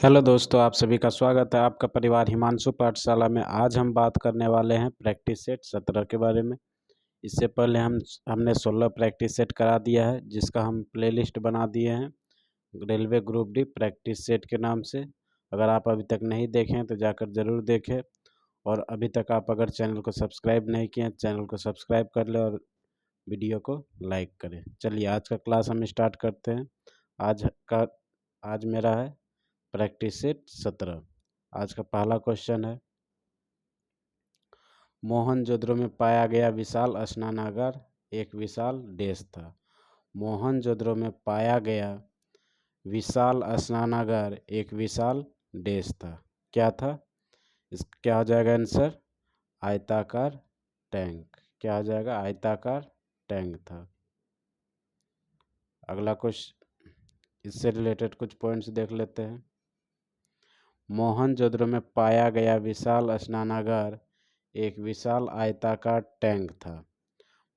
Hello दोस्तों, आप सभी का स्वागत है आपका परिवार हिमांशु पाठशाला में। आज हम बात करने वाले हैं प्रैक्टिस सेट 17 के बारे में। इससे पहले हमने 16 प्रैक्टिस सेट करा दिया है, जिसका हम प्लेलिस्ट बना दिए हैं railway group D practice set के नाम से। अगर आप अभी तक नहीं देखें तो जाकर ज़रूर देखें, और अभी तक आप अगर चैनल को सब्सक्राइब नहीं किए चैनल को सब्सक्राइब कर लें और वीडियो को लाइक करें। चलिए आज का क्लास हम स्टार्ट करते हैं। आज मेरा है प्रैक्टिस सेट 17। आज का पहला क्वेश्चन है, मोहनजोदड़ो में पाया गया विशाल स्नानागार एक विशाल देश था। मोहनजोदड़ो में पाया गया विशाल स्नानागार एक विशाल देश था। क्या था? क्या हो जाएगा आंसर? आयताकार टैंक। क्या हो जाएगा? आयताकार टैंक था। अगला क्वेश्चन, इससे रिलेटेड कुछ पॉइंट्स देख लेते हैं। मोहनजोदड़ो में पाया गया विशाल स्नानागार एक विशाल आयताकार टैंक था।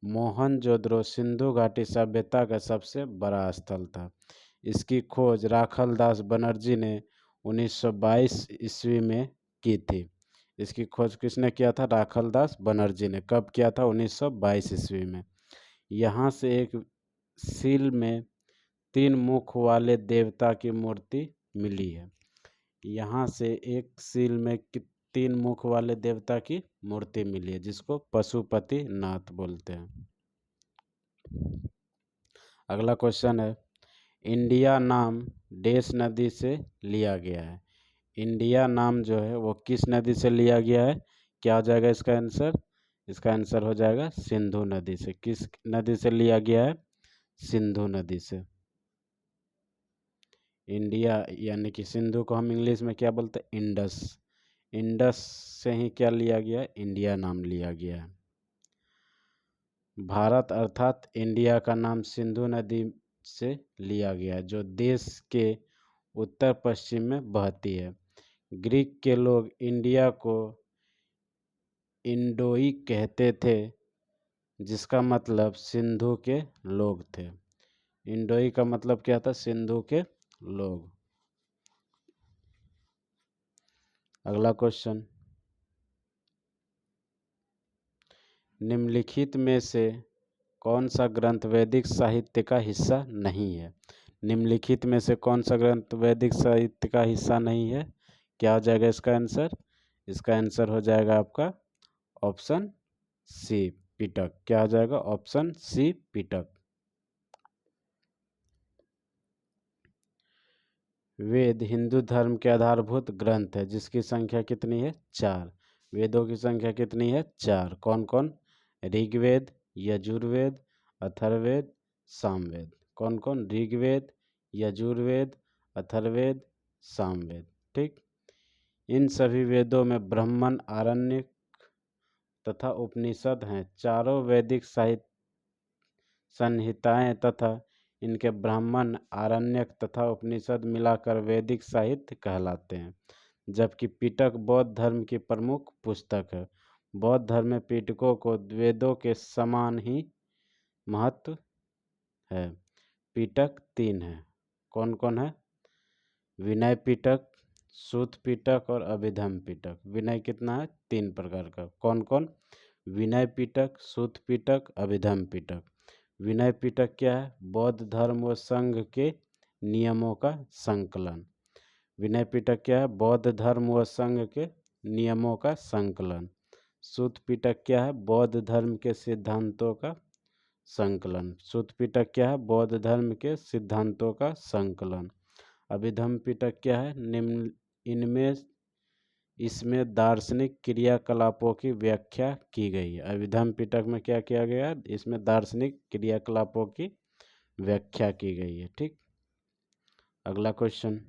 मोहनजोदड़ो सिंधु घाटी सभ्यता का सबसे बड़ा स्थल था। इसकी खोज राखलदास बनर्जी ने 1922 ईस्वी में की थी। इसकी खोज किसने किया था? राखलदास बनर्जी ने। कब किया था? 1922 ईस्वी में। यहाँ से एक सील में 3 मुख वाले देवता की मूर्ति मिली है। यहाँ से एक सील में 3 मुख वाले देवता की मूर्ति मिली है, जिसको पशुपति नाथ बोलते हैं। अगला क्वेश्चन है, इंडिया नाम डेस नदी से लिया गया है। इंडिया नाम जो है वो किस नदी से लिया गया है? क्या हो जाएगा इसका आंसर? इसका आंसर हो जाएगा सिंधु नदी से। किस नदी से लिया गया है? सिंधु नदी से। इंडिया यानी कि सिंधु को हम इंग्लिश में क्या बोलते हैं? इंडस। इंडस से ही क्या लिया गया? इंडिया नाम लिया गया है। भारत अर्थात इंडिया का नाम सिंधु नदी से लिया गया है, जो देश के उत्तर पश्चिम में बहती है। ग्रीक के लोग इंडिया को इंडोई कहते थे, जिसका मतलब सिंधु के लोग थे। इंडोई का मतलब क्या था? सिंधु के लोग। अगला क्वेश्चन, निम्नलिखित में से कौन सा ग्रंथ वैदिक साहित्य का हिस्सा नहीं है? निम्नलिखित में से कौन सा ग्रंथ वैदिक साहित्य का हिस्सा नहीं है? क्या हो जाएगा इसका आंसर? इसका आंसर हो जाएगा आपका ऑप्शन सी, पिटक। क्या हो जाएगा? ऑप्शन सी, पिटक। वेद हिंदू धर्म के आधारभूत ग्रंथ है, जिसकी संख्या कितनी है? 4। वेदों की संख्या कितनी है? 4। कौन कौन? ऋग्वेद, यजुर्वेद, अथर्ववेद, सामवेद। कौन कौन? ऋग्वेद, यजुर्वेद, अथर्ववेद, सामवेद। ठीक। इन सभी वेदों में ब्राह्मण, आरण्यक तथा उपनिषद हैं। चारों वैदिक साहित्य संहिताएं तथा इनके ब्राह्मण, आरण्यक तथा उपनिषद मिलाकर वैदिक साहित्य कहलाते हैं। जबकि पिटक बौद्ध धर्म की प्रमुख पुस्तक है। बौद्ध धर्म में पिटकों को वेदों के समान ही महत्व है। पिटक 3 है। कौन कौन है? विनय पिटक, सूत पिटक और अभिधम पिटक। विनय कितना है? 3 प्रकार का। कौन कौन? विनय पिटक, सूत पिटक, अभिधम पिटक। विनय पिटक क्या है? बौद्ध धर्म व संघ के नियमों का संकलन। विनय पिटक क्या है? बौद्ध धर्म व संघ के नियमों का संकलन। सूत पिटक क्या है? बौद्ध धर्म के सिद्धांतों का संकलन। सूत पिटक क्या है? बौद्ध धर्म के सिद्धांतों का संकलन। अभिधम पिटक क्या है? इसमें दार्शनिक क्रियाकलापों की व्याख्या की गई है। अभिधम पिटक में क्या किया गया? इसमें दार्शनिक क्रियाकलापों की व्याख्या की गई है। ठीक। अगला क्वेश्चन,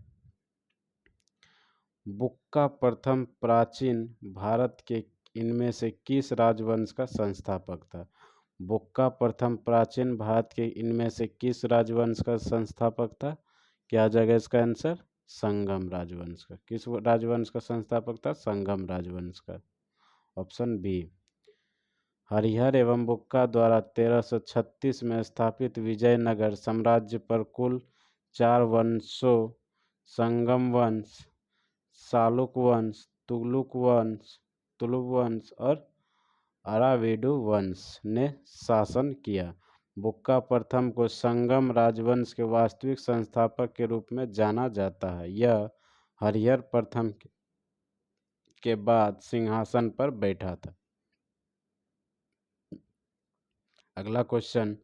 बुक्का प्रथम प्राचीन भारत के इनमें से किस राजवंश का संस्थापक था? बुक्का प्रथम प्राचीन भारत के इनमें से किस राजवंश का संस्थापक था? क्या आ जाएगा इसका आंसर? संगम राजवंश का। किस राजवंश का संस्थापक था? संगम राजवंश का। Option B. हरिहर एवं बुक्का द्वारा 1336 में स्थापित विजयनगर साम्राज्य पर कुल चार वंशों संगम वंश, शालुक वंश, तुलुक वंश और अराविडु वंश ने शासन किया। बुक्का प्रथम को संगम राजवंश के वास्तविक संस्थापक के रूप में जाना जाता है। यह हरिहर प्रथम के बाद सिंहासन पर बैठा था। अगला क्वेश्चन,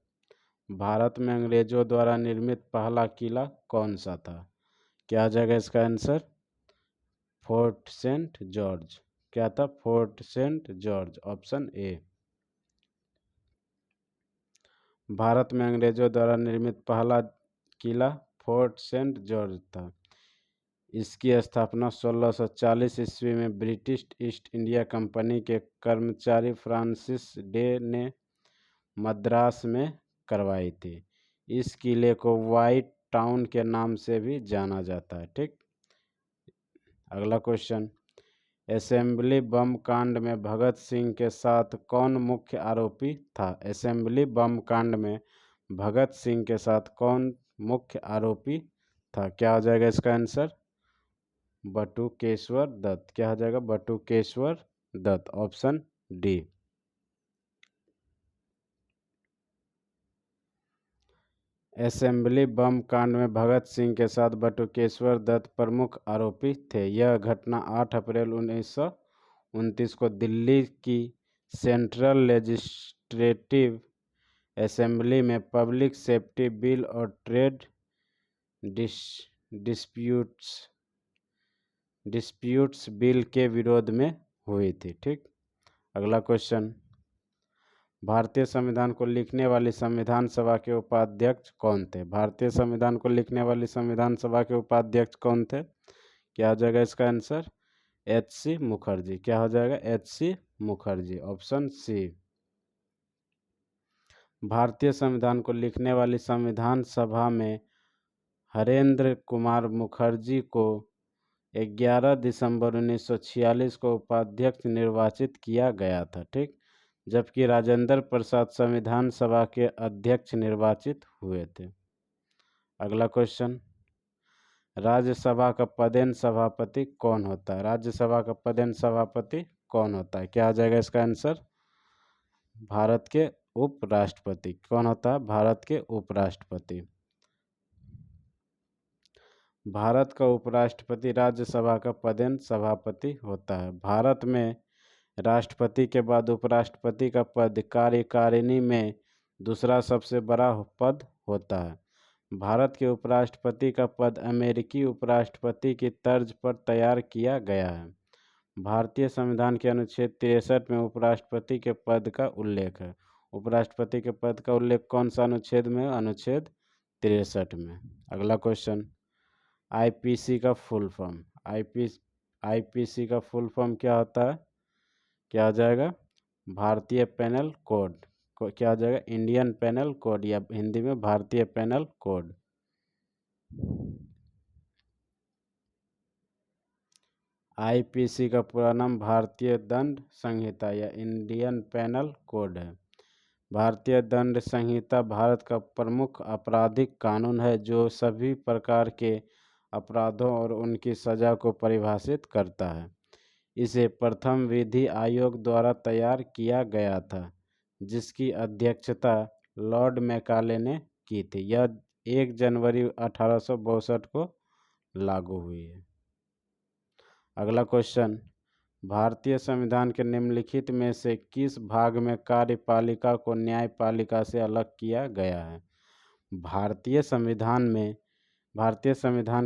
भारत में अंग्रेजों द्वारा निर्मित पहला किला कौन सा था? क्या आ जाएगा इसका आंसर? Fort Saint George. क्या था? Fort Saint George, option A. Bharat में अंग्रेजों द्वारा निर्मित पहला किला फोर्ट सेंट जॉर्ज था। इसकी स्थापना 1640 ईस्वी में ब्रिटिश ईस्ट इंडिया कंपनी के कर्मचारी फ्रांसिस डे ने मद्रास में करवाई थी। इस किले को व्हाइट टाउन के नाम से भी जाना जाता है। ठीक। अगला क्वेश्चन, असेंबली बम कांड में भगत सिंह के साथ कौन मुख्य आरोपी था? असेंबली बम कांड में भगत सिंह के साथ कौन मुख्य आरोपी था? क्या हो जाएगा इसका आंसर? बटुकेश्वर दत्त। क्या हो जाएगा? Batukeshwar Dutt, option D. Assembly bomb कांड में भगत सिंह के साथ बटुकेश्वर दत्त प्रमुख आरोपी थे। यह घटना 8 अप्रैल 1929 को दिल्ली की सेंट्रल लेजिस्लेटिव असेंबली में पब्लिक सेफ्टी बिल और ट्रेड डिस्प्यूट्स बिल के विरोध में हुई थी। ठीक। अगला क्वेश्चन, भारतीय संविधान को लिखने वाली संविधान सभा के उपाध्यक्ष कौन थे? भारतीय संविधान को लिखने वाली संविधान सभा के उपाध्यक्ष कौन थे? क्या हो जाएगा इसका आंसर? एच.सी. मुखर्जी। क्या हो जाएगा? एच.सी. Mukherjee, option C. भारतीय संविधान को लिखने वाली संविधान सभा में हरेंद्र कुमार मुखर्जी को 11 दिसंबर 1946 को उपाध्यक्ष निर्वाचित किया गया था। ठीक। जबकि राजेंद्र प्रसाद संविधान सभा के अध्यक्ष निर्वाचित हुए थे। अगला क्वेश्चन, राज्यसभा का पदेन सभापति कौन होता है? राज्यसभा का पदेन सभापति कौन होता है? क्या आ जाएगा इसका आंसर? भारत के उपराष्ट्रपति। कौन होता है? भारत के उपराष्ट्रपति। भारत का उपराष्ट्रपति राज्यसभा का पदेन सभापति होता है। भारत में राष्ट्रपति के बाद उपराष्ट्रपति का पद कार्यकारिणी में दूसरा सबसे बड़ा पद होता है। भारत के उपराष्ट्रपति का पद अमेरिकी उपराष्ट्रपति की तर्ज पर तैयार किया गया है। भारतीय संविधान के अनुच्छेद 63 में उपराष्ट्रपति के पद का उल्लेख है। उपराष्ट्रपति के पद का उल्लेख कौन सा अनुच्छेद में है? अनुच्छेद 63 में। अगला क्वेश्चन, आईपीसी का फुल फॉर्म। आईपीसी का फुल फॉर्म क्या होता है? क्या आ जाएगा? भारतीय पेनल कोड। क्या आ जाएगा? इंडियन पेनल कोड, या हिंदी में भारतीय पेनल कोड। आईपीसी का पूरा नाम भारतीय दंड संहिता या इंडियन पेनल कोड है। भारतीय दंड संहिता भारत का प्रमुख आपराधिक कानून है जो सभी प्रकार के अपराधों और उनकी सजा को परिभाषित करता है। इसे प्रथम विधि आयोग द्वारा तैयार किया गया था, जिसकी अध्यक्षता लॉर्ड मैकाले ने की थी। यह 1 जनवरी 1862 को लागू हुई है। अगला क्वेश्चन, भारतीय संविधान के निम्नलिखित में से किस भाग में कार्यपालिका को न्यायपालिका से अलग किया गया है? भारतीय संविधान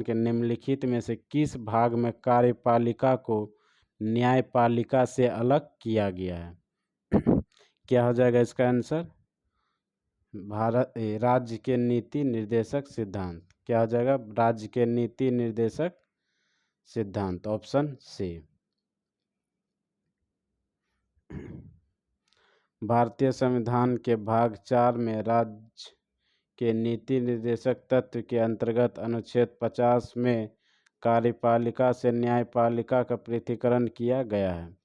के निम्नलिखित में से किस भाग में कार्यपालिका को न्यायपालिका से अलग किया गया है? क्या हो जाएगा इसका आंसर? राज्य के नीति निर्देशक सिद्धांत। क्या हो जाएगा? राज्य के नीति निर्देशक सिद्धांत, ऑप्शन सी। भारतीय संविधान के भाग 4 में राज्य के नीति निर्देशक तत्व के अंतर्गत अनुच्छेद 50 में कार्यपालिका से न्यायपालिका का पृथक्करण किया गया है,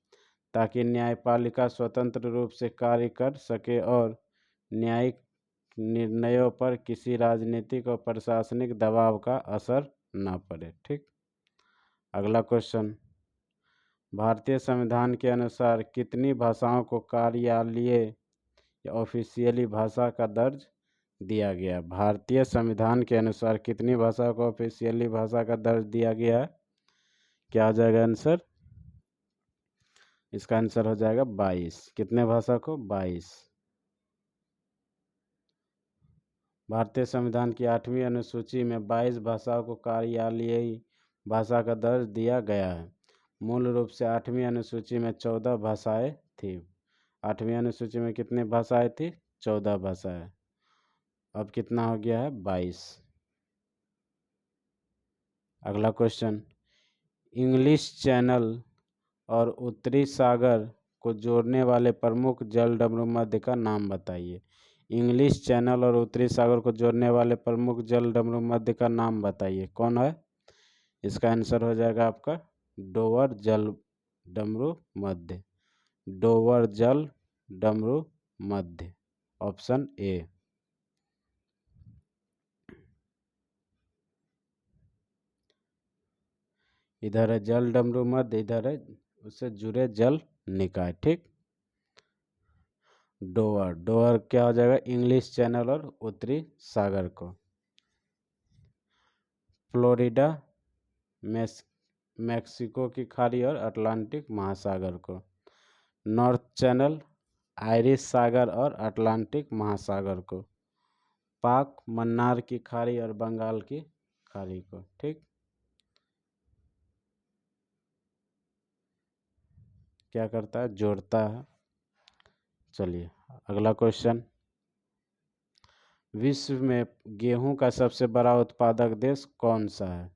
ताकि न्यायपालिका स्वतंत्र रूप से कार्य कर सके और निर्णयों पर किसी राजनीतिक और प्रशासनिक दबाव का असर न पड़े। ठीक। अगला क्वेश्चन, भारतीय संविधान के अनुसार कितनी भाषाओं को कार्यालयीय या ऑफिशियली भाषा का दर्ज दिया गया? भारतीय संविधान के अनुसार कितनी भाषाओं को ऑफिशियली भाषा का दर्ज दिया गया है? क्या हो जाएगा आंसर? इसका आंसर हो जाएगा 22। कितने भाषा को? 22। भारतीय संविधान की 8वीं अनुसूची में 22 भाषाओं को कार्यालयीय भाषा का दर्ज दिया गया है। मूल रूप से 8वीं अनुसूची में 14 भाषाएं थी। 8वीं अनुसूची में कितनी भाषाएं थी? 14 भाषाएं। अब कितना हो गया है? 22। अगला क्वेश्चन, इंग्लिश चैनल और उत्तरी सागर को जोड़ने वाले प्रमुख जलडमरू मध्य का नाम बताइए। इंग्लिश चैनल और उत्तरी सागर को जोड़ने वाले प्रमुख जलडमरू मध्य का नाम बताइए। कौन है? इसका आंसर हो जाएगा आपका डोवर जल डमरू मध्य। डोवर जल डमरू मध्य, ऑप्शन ए। इधर है जल डमरू मध्य, इधर है उससे जुड़े जल निकाय। ठीक। डोवर, डोवर क्या हो जाएगा? इंग्लिश चैनल और उत्तरी सागर को। फ्लोरिडा मैक्सिको की खाड़ी और अटलांटिक महासागर को। नॉर्थ चैनल आयरिश सागर और अटलांटिक महासागर को। पाक मन्नार की खाड़ी और बंगाल की खाड़ी को। ठीक। क्या करता है? जोड़ता है। चलिए अगला क्वेश्चन, विश्व में गेहूं का सबसे बड़ा उत्पादक देश कौन सा है?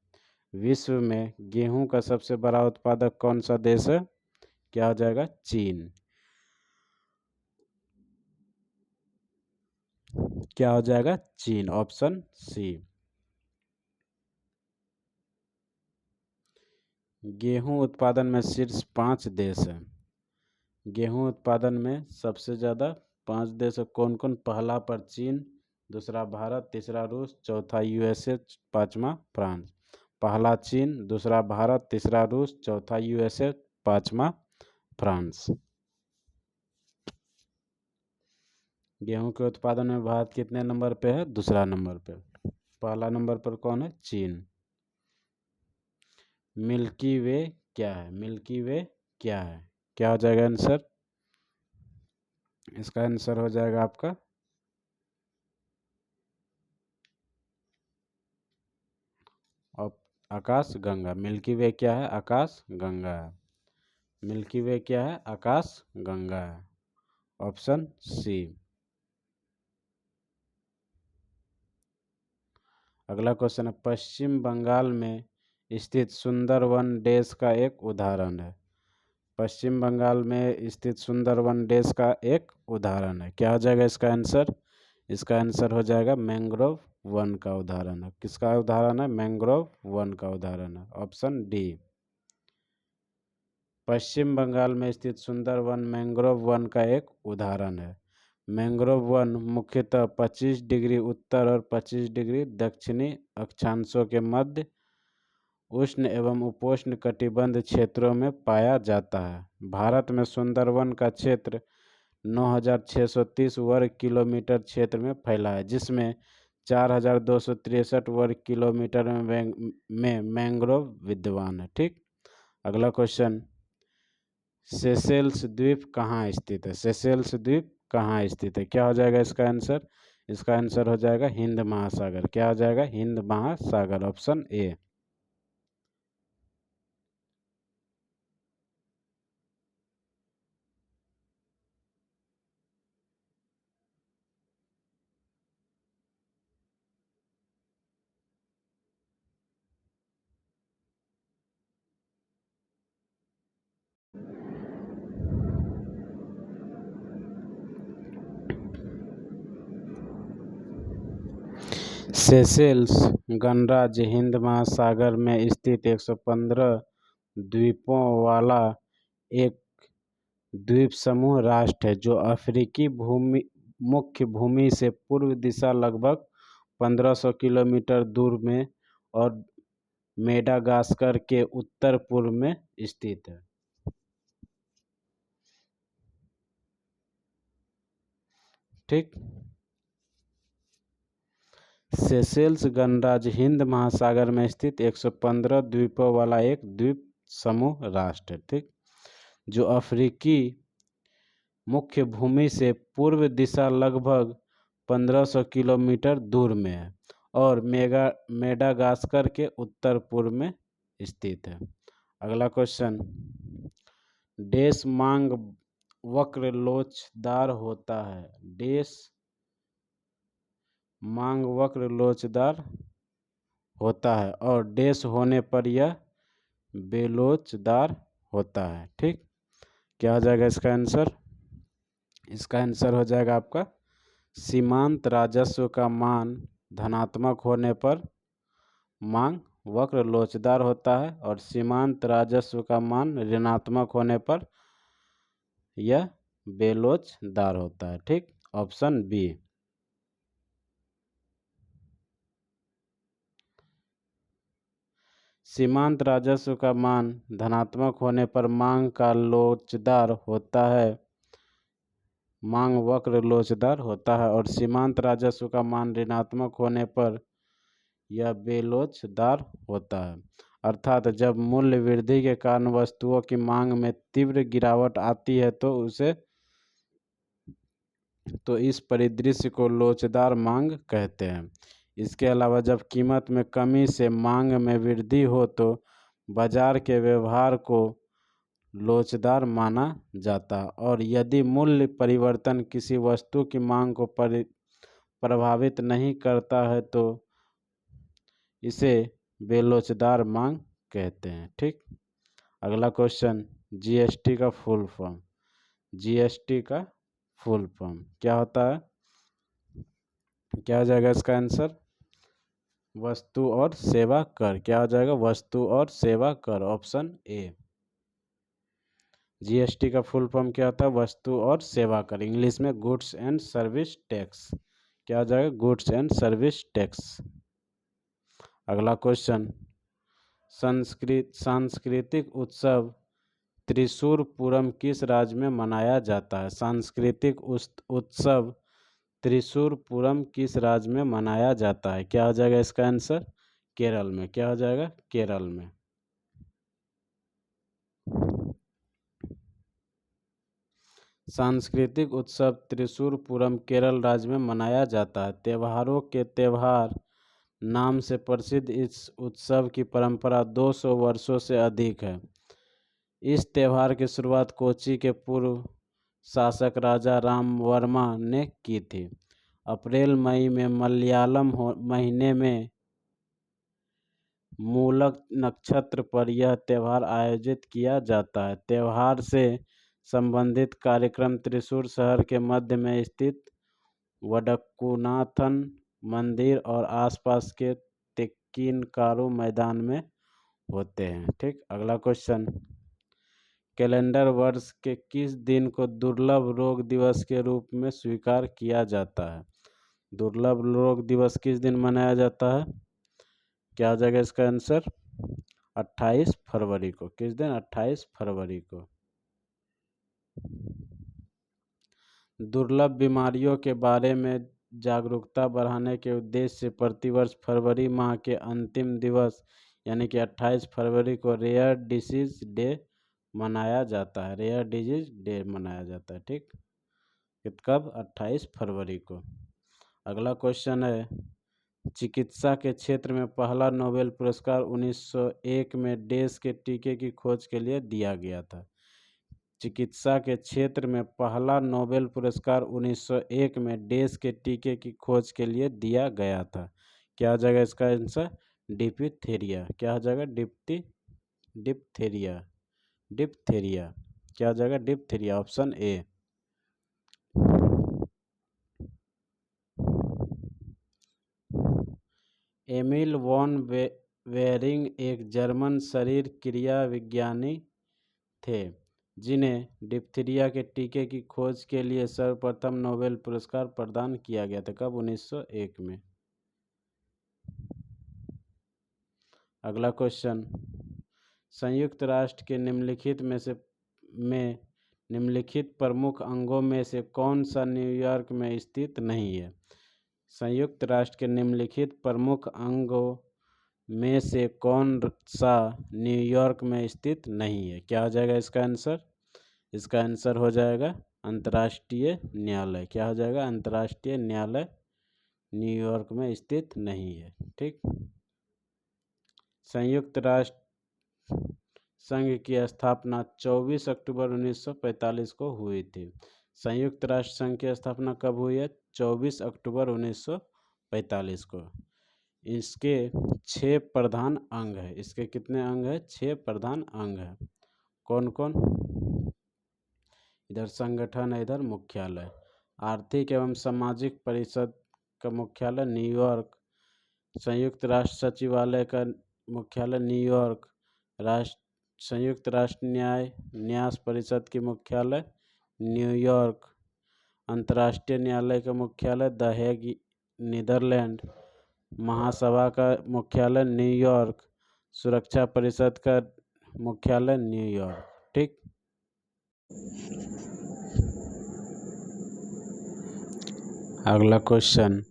विश्व में गेहूं का सबसे बड़ा उत्पादक कौन सा देश है? क्या हो जाएगा? चीन। क्या हो जाएगा? चीन, ऑप्शन सी। गेहूं उत्पादन में शीर्ष 5 देश हैं। गेहूं उत्पादन में सबसे ज़्यादा 5 देश कौन कौन? पहला पर चीन, दूसरा भारत, तीसरा रूस, चौथा यूएसए, पांचवा फ्रांस। पहला चीन, दूसरा भारत, तीसरा रूस, चौथा यूएसए, पांचवा फ्रांस। गेहूं के उत्पादन में भारत कितने नंबर पे है? दूसरा नंबर पे। पहला नंबर पर कौन है? चीन। मिल्की वे क्या है? मिल्की वे क्या है? क्या हो जाएगा आंसर? इसका आंसर हो जाएगा आपका आकाश गंगा। मिल्की वे क्या है? आकाश गंगा है। मिल्की वे क्या है? आकाश गंगा है, ऑप्शन सी। अगला क्वेश्चन है, पश्चिम बंगाल में स्थित सुंदरवन देश का एक उदाहरण है। पश्चिम बंगाल में स्थित सुंदरवन देश का एक उदाहरण है। क्या हो जाएगा इसका आंसर? इसका आंसर हो जाएगा मैंग्रोव वन का उदाहरण है। किसका उदाहरण है? मैंग्रोव वन का उदाहरण है, ऑप्शन डी। पश्चिम बंगाल में स्थित सुंदरवन मैंग्रोव वन का एक उदाहरण है। मैंग्रोव वन मुख्यतः 25 डिग्री उत्तर और 25 डिग्री दक्षिणी अक्षांशों के मध्य उष्ण एवं उपोष्ण कटिबंध क्षेत्रों में पाया जाता है। भारत में सुंदरवन का क्षेत्र 9,630 वर्ग किलोमीटर क्षेत्र में फैला है, जिसमें 4,263 वर्ग किलोमीटर में मैंग्रोव विद्यमान है। ठीक। अगला क्वेश्चन, सेशेल्स द्वीप कहाँ स्थित है? सेशेल्स द्वीप कहाँ स्थित है? क्या हो जाएगा इसका आंसर? इसका आंसर हो जाएगा हिंद महासागर। क्या हो जाएगा? हिंद महासागर, ऑप्शन ए। सेशेल्स गणराज्य हिंद महासागर में स्थित 115 द्वीपों वाला एक द्वीप समूह राष्ट्र है, जो अफ्रीकी मुख्य भूमि से पूर्व दिशा लगभग 1500 किलोमीटर दूर में और मेडागास्कर के उत्तर पूर्व में स्थित है। ठीक। सेशेल्स गणराज्य हिंद महासागर में स्थित 115 द्वीपों वाला एक द्वीप समूह राष्ट्र है। ठीक। जो अफ्रीकी मुख्य भूमि से पूर्व दिशा लगभग 1500 किलोमीटर दूर में है और मेडागास्कर के उत्तर पूर्व में स्थित है। अगला क्वेश्चन, देश मांग वक्र लोचदार होता है। देश मांग वक्र लोचदार होता है और देश होने पर यह बेलोचदार होता है। ठीक। क्या हो जाएगा इसका आंसर? इसका आंसर हो जाएगा आपका सीमांत राजस्व का मान धनात्मक होने पर मांग वक्र लोचदार होता है और सीमांत राजस्व का मान ऋणात्मक होने पर यह बेलोचदार होता है। ठीक। Option B. सीमांत राजस्व का मान धनात्मक होने पर मांग का लोचदार होता है, मांग वक्र लोचदार होता है और सीमांत राजस्व का मान ऋणात्मक होने पर यह बेलोचदार होता है। अर्थात जब मूल्य वृद्धि के कारण वस्तुओं की मांग में तीव्र गिरावट आती है तो इस परिदृश्य को लोचदार मांग कहते हैं। इसके अलावा जब कीमत में कमी से मांग में वृद्धि हो तो बाजार के व्यवहार को लोचदार माना जाता है और यदि मूल्य परिवर्तन किसी वस्तु की मांग को प्रभावित नहीं करता है तो इसे बेलोचदार मांग कहते हैं। ठीक। अगला क्वेश्चन, जीएसटी का फुल फॉर्म। जीएसटी का फुल फॉर्म क्या होता है? क्या हो जाएगा इसका आंसर? वस्तु और सेवा कर। क्या हो जाएगा? वस्तु और सेवा कर। Option A. जीएसटी का फुल फॉर्म क्या होता है? वस्तु और सेवा कर, इंग्लिश में गुड्स एंड सर्विस टैक्स। क्या हो जाएगा? Goods and service tax. अगला क्वेश्चन, सांस्कृतिक उत्सव त्रिशूर पूरम किस राज्य में मनाया जाता है? सांस्कृतिक उत्सव त्रिशूर पूरम किस राज्य में मनाया जाता है? क्या हो जाएगा इसका आंसर? केरल में। क्या हो जाएगा? केरल में। सांस्कृतिक उत्सव त्रिशूर पूरम केरल राज्य में मनाया जाता है। त्योहारों के त्योहार नाम से प्रसिद्ध इस उत्सव की परंपरा 200 वर्षों से अधिक है। इस त्योहार की शुरुआत कोच्चि के पूर्व शासक राजा राम वर्मा ने की थी। अप्रैल मई में मलयालम महीने में मूलक नक्षत्र पर यह त्यौहार आयोजित किया जाता है। त्यौहार से संबंधित कार्यक्रम त्रिशूर शहर के मध्य में स्थित वडक्कुनाथन मंदिर और आसपास के तेक्किनकारू मैदान में होते हैं। ठीक। अगला क्वेश्चन, कैलेंडर वर्ष के किस दिन को दुर्लभ रोग दिवस के रूप में स्वीकार किया जाता है? दुर्लभ रोग दिवस किस दिन मनाया जाता है? क्या हो जाएगा इसका आंसर? 28 फरवरी को। किस दिन? 28 फरवरी को। दुर्लभ बीमारियों के बारे में जागरूकता बढ़ाने के उद्देश्य से प्रतिवर्ष फरवरी माह के अंतिम दिवस यानी कि 28 फरवरी को रेयर डिसीज डे मनाया जाता है। रेयर डिजीज डे मनाया जाता है। ठीक। कब? 28 फरवरी को। अगला क्वेश्चन है, चिकित्सा के क्षेत्र में पहला नोबेल पुरस्कार 1901 में देश के टीके की खोज के लिए दिया गया था। चिकित्सा के क्षेत्र में पहला नोबेल पुरस्कार 1901 में देश के टीके की खोज के लिए दिया गया था। क्या हो जाएगा इसका आंसर? डिप्थीरिया। क्या हो जाएगा? डिप्थीरिया। डिप्थीरिया। क्या हो जाएगा? Diphtheria. Option A. Emil von Behring एक जर्मन शरीर क्रिया विज्ञानी थे। जिन्हें डिप्थीरिया के टीके की खोज के लिए सर्वप्रथम नोबेल पुरस्कार प्रदान किया गया था। कब? 1901 में। अगला क्वेश्चन, संयुक्त राष्ट्र के निम्नलिखित प्रमुख अंगों में से कौन सा न्यूयॉर्क में स्थित नहीं है? संयुक्त राष्ट्र के निम्नलिखित प्रमुख अंगों में से कौन सा न्यूयॉर्क में स्थित नहीं है? क्या हो जाएगा इसका आंसर? इसका आंसर हो जाएगा अंतर्राष्ट्रीय न्यायालय। क्या हो जाएगा? अंतर्राष्ट्रीय न्यायालय न्यूयॉर्क में स्थित नहीं है। ठीक। संयुक्त राष्ट्र संघ की स्थापना 24 अक्टूबर 1945 को हुई थी। संयुक्त राष्ट्र संघ की स्थापना कब हुई है? 24 अक्टूबर 1945 को। इसके 6 प्रधान अंग है। इसके कितने अंग है? 6 प्रधान अंग है। कौन कौन? इधर संगठन है, इधर मुख्यालय। आर्थिक एवं सामाजिक परिषद का मुख्यालय न्यूयॉर्क, संयुक्त राष्ट्र सचिवालय का मुख्यालय न्यूयॉर्क, संयुक्त राष्ट्र न्यास परिषद की मुख्यालय न्यूयॉर्क, अंतर्राष्ट्रीय न्यायालय का मुख्यालय द हेग नीदरलैंड, महासभा का मुख्यालय न्यूयॉर्क, सुरक्षा परिषद का मुख्यालय न्यूयॉर्क। ठीक। अगला क्वेश्चन,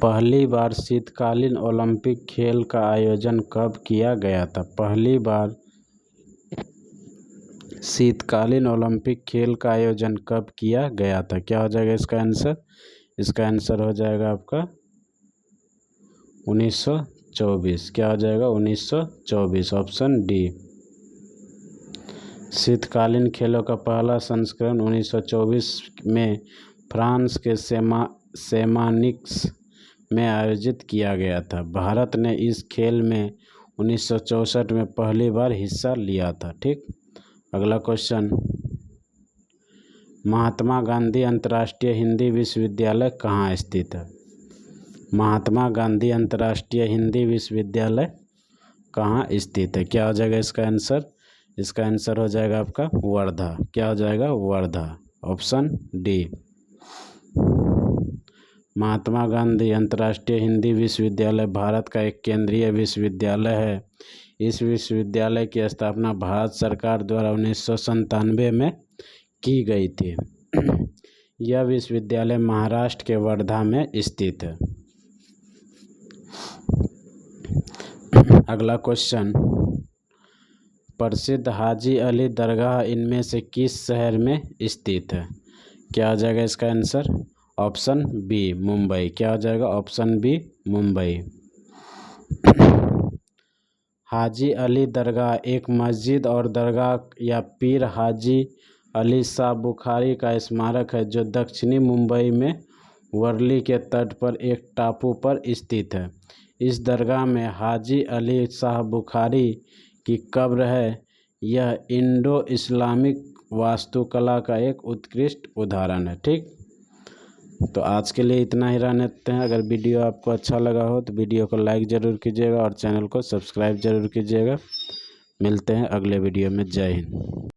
पहली बार शीतकालीन ओलंपिक खेल का आयोजन कब किया गया था? पहली बार शीतकालीन ओलंपिक खेल का आयोजन कब किया गया था? क्या हो जाएगा इसका आंसर? इसका आंसर हो जाएगा आपका 1924। क्या हो जाएगा? 1924, ऑप्शन डी। शीतकालीन खेलों का पहला संस्करण 1924 में फ्रांस के सेमानिक्स में आयोजित किया गया था। भारत ने इस खेल में 1964 में पहली बार हिस्सा लिया था। ठीक। अगला क्वेश्चन, महात्मा गांधी अंतर्राष्ट्रीय हिंदी विश्वविद्यालय कहाँ स्थित है? महात्मा गांधी अंतर्राष्ट्रीय हिंदी विश्वविद्यालय कहाँ स्थित है? क्या हो जाएगा इसका आंसर? इसका आंसर हो जाएगा आपका वर्धा। क्या हो जाएगा? Wardha, option D. महात्मा गांधी अंतर्राष्ट्रीय हिंदी विश्वविद्यालय भारत का एक केंद्रीय विश्वविद्यालय है। इस विश्वविद्यालय की स्थापना भारत सरकार द्वारा 1997 में की गई थी। यह विश्वविद्यालय महाराष्ट्र के वर्धा में स्थित है। अगला क्वेश्चन, प्रसिद्ध हाजी अली दरगाह इनमें से किस शहर में स्थित है? क्या हो जाएगा इसका आंसर? Option B, Mumbai. क्या हो जाएगा? Option B, Mumbai. हाजी अली दरगाह एक मस्जिद और दरगाह या पीर हाजी अली शाह बुखारी का स्मारक है जो दक्षिणी मुंबई में वर्ली के तट पर एक टापू पर स्थित है। इस दरगाह में हाजी अली शाह बुखारी की कब्र है। यह इंडो इस्लामिक वास्तुकला का एक उत्कृष्ट उदाहरण है। ठीक। तो आज के लिए इतना ही रहने देते हैं। अगर वीडियो आपको अच्छा लगा हो तो वीडियो को लाइक ज़रूर कीजिएगा और चैनल को सब्सक्राइब ज़रूर कीजिएगा। मिलते हैं अगले वीडियो में। जय हिंद।